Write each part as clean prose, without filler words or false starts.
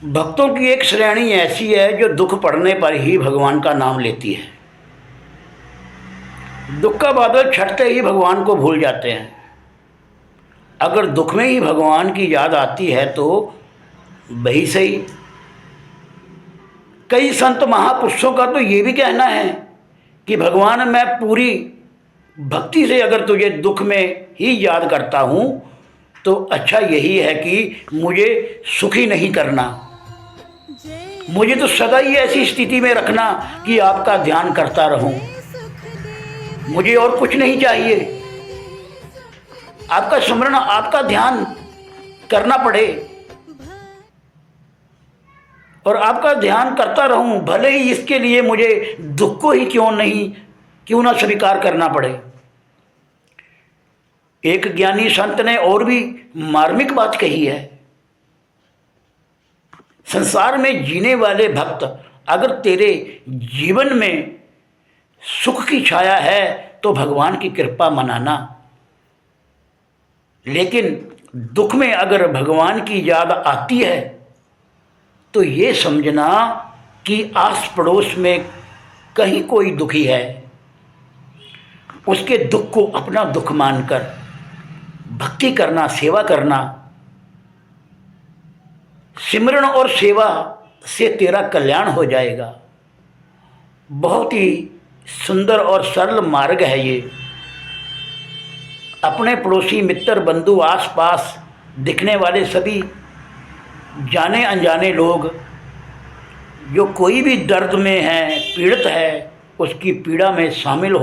भक्तों की एक श्रेणी ऐसी है जो दुख पड़ने पर ही भगवान का नाम लेती है। दुख का बादल छटते ही भगवान को भूल जाते हैं। अगर दुख में ही भगवान की याद आती है तो वही सही। कई संत महापुरुषों का तो ये भी कहना है कि भगवान, मैं पूरी भक्ति से अगर तुझे दुख में ही याद करता हूँ तो अच्छा यही है कि मुझे सुखी नहीं करना, मुझे तो सदा ही ऐसी स्थिति में रखना कि आपका ध्यान करता रहूं। मुझे और कुछ नहीं चाहिए, आपका स्मरण, आपका ध्यान करना पड़े और आपका ध्यान करता रहूं, भले ही इसके लिए मुझे दुख को ही क्यों ना स्वीकार करना पड़े। एक ज्ञानी संत ने और भी मार्मिक बात कही है। संसार में जीने वाले भक्त, अगर तेरे जीवन में सुख की छाया है तो भगवान की कृपा मनाना, लेकिन दुख में अगर भगवान की याद आती है तो ये समझना कि आस पड़ोस में कहीं कोई दुखी है, उसके दुख को अपना दुख मानकर भक्ति करना, सेवा करना। सिमरन और सेवा से तेरा कल्याण हो जाएगा। बहुत ही सुंदर और सरल मार्ग है ये। अपने पड़ोसी, मित्र, बंधु, आसपास दिखने वाले सभी जाने अनजाने लोग जो कोई भी दर्द में है, पीड़ित है, उसकी पीड़ा में शामिल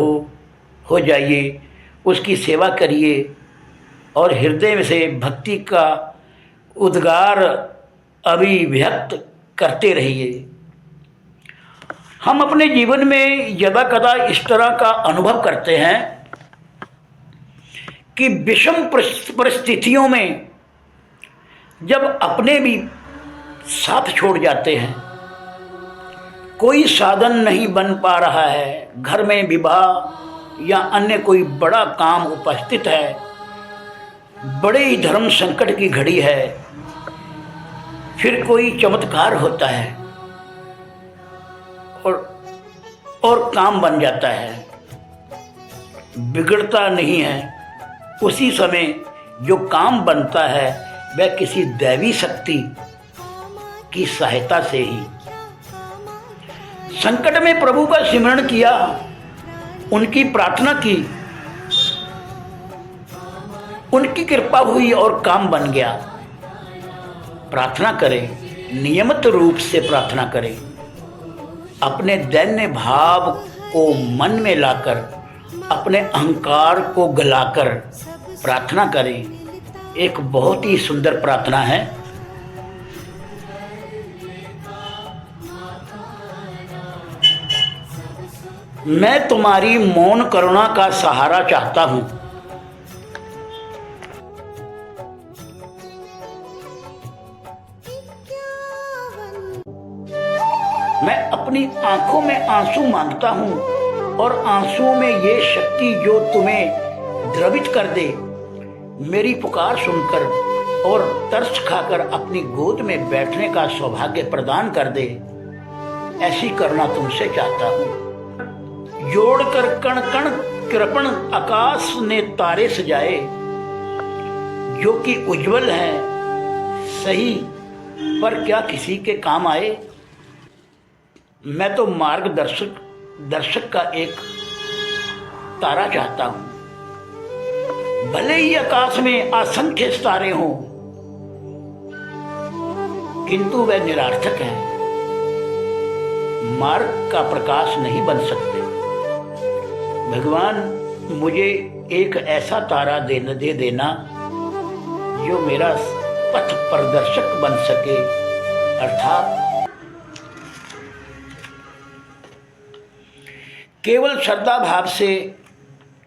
हो जाइए, उसकी सेवा करिए और हृदय से भक्ति का उद्गार अभिव्यक्त करते रहिए। हम अपने जीवन में यदा कदा इस तरह का अनुभव करते हैं कि विषम परिस्थितियों में जब अपने भी साथ छोड़ जाते हैं, कोई साधन नहीं बन पा रहा है, घर में विवाह या अन्य कोई बड़ा काम उपस्थित है, बड़े ही धर्म संकट की घड़ी है, फिर कोई चमत्कार होता है और काम बन जाता है, बिगड़ता नहीं है। उसी समय जो काम बनता है वह किसी दैवी शक्ति की सहायता से ही। संकट में प्रभु का सिमरण किया, उनकी प्रार्थना की, उनकी कृपा हुई और काम बन गया। प्रार्थना करें, नियमित रूप से प्रार्थना करें। अपने दैन्य भाव को मन में लाकर, अपने अहंकार को गलाकर प्रार्थना करें। एक बहुत ही सुंदर प्रार्थना है। मैं तुम्हारी मौन करुणा का सहारा चाहता हूं। मैं अपनी आंखों में आंसू मांगता हूं और आंसुओं में ये शक्ति जो तुम्हें द्रवित कर दे, मेरी पुकार सुनकर और तरस खाकर अपनी गोद में बैठने का सौभाग्य प्रदान कर दे, ऐसी करुणा तुमसे चाहता हूं। जोड़कर कण कण कृपण आकाश ने तारे सजाए, जो कि उज्जवल हैं सही पर क्या किसी के काम आए। मैं तो दर्शक का एक तारा चाहता हूं। भले ही आकाश में असंख्य तारे हों, किंतु वे निरर्थक हैं, मार्ग का प्रकाश नहीं बन सकते। भगवान, मुझे एक ऐसा तारा दे देना जो मेरा पथ प्रदर्शक बन सके, अर्थात केवल श्रद्धा भाव से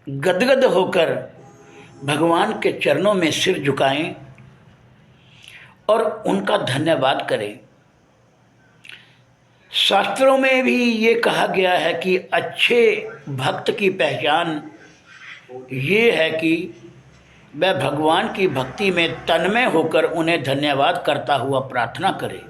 गदगद होकर भगवान के चरणों में सिर झुकाएं और उनका धन्यवाद करें। शास्त्रों में भी ये कहा गया है कि अच्छे भक्त की पहचान ये है कि वह भगवान की भक्ति में तन्मय होकर उन्हें धन्यवाद करता हुआ प्रार्थना करे।